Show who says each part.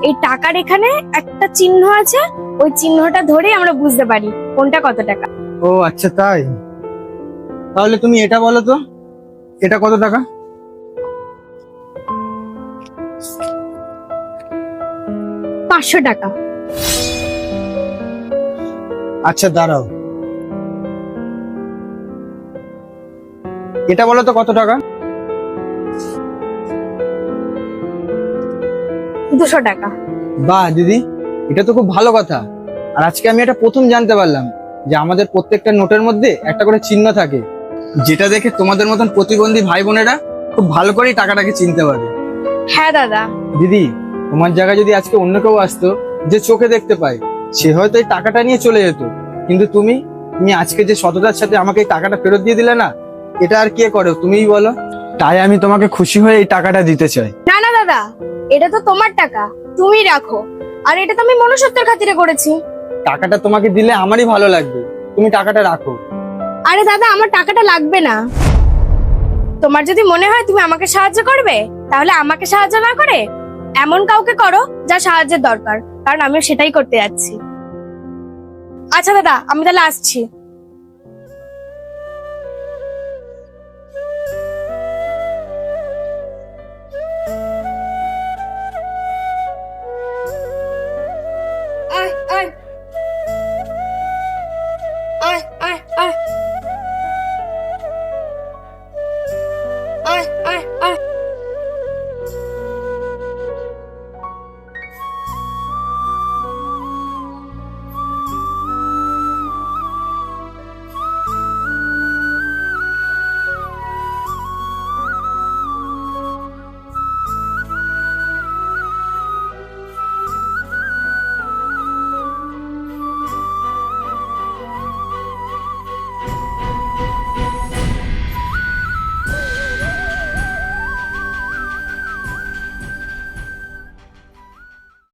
Speaker 1: এই টাকার এখানে একটা চিহ্ন আছে, ওই চিহ্নটা ধরেই আমরা বুঝতে পারি কোনটা কত টাকা।
Speaker 2: ও আচ্ছা তাই, তাহলে তুমি এটা বলো তো, এটা কত টাকা?
Speaker 1: 500 টাকা।
Speaker 2: আচ্ছা দাঁড়াও, এটা বলো তো কত টাকা?
Speaker 1: 200 টাকা।
Speaker 2: বাহ দিদি, এটা তো খুব ভালো কথা। আর আজকে আমি এটা প্রথম জানতে পারলাম যে আমাদের প্রত্যেকটা নোটের মধ্যে একটা করে চিহ্ন থাকে, যেটা দেখে তোমাদের মতন প্রতিবন্ধী ভাই বোনেরা খুব ভালো করেই টাকাটাকে চিনতে পারে।
Speaker 1: হ্যাঁ দাদা।
Speaker 2: দিদি, তোমার জায়গায় যদি আজকে অন্য কেউ আসতো যে চোখে দেখতে পায়, সে হয়তো এই টাকাটা নিয়ে চলে যেত, কিন্তু তুমি তুমি আজকে যে সততার সাথে আমাকে এই টাকাটা ফেরত দিয়ে দিলে না, এটা আর কে করে তুমিই বলো। তাই আমি তোমাকে খুশি হয়ে এই টাকাটা দিতে চাই।
Speaker 1: না না দাদা, এটা তো তোমার টাকা, তুমি রাখো। আর এটা তো আমি মনুষ্যত্বের খাতিরে করেছি।
Speaker 2: টাকাটা তোমাকে দিলে আমারই ভালো লাগবে, তুমি টাকাটা রাখো।
Speaker 1: আরে দাদা, আমার টাকাটা লাগবে না। তোমার যদি মনে হয় তুমি আমাকে সাহায্য করবে, তাহলে আমাকে সাহায্য না করে এমন কাউকে করো যা সাহায্যের দরকার, কারণ আমি সেটাই করতে যাচ্ছি। আচ্ছা দাদা, আমি তাহলে আসছি।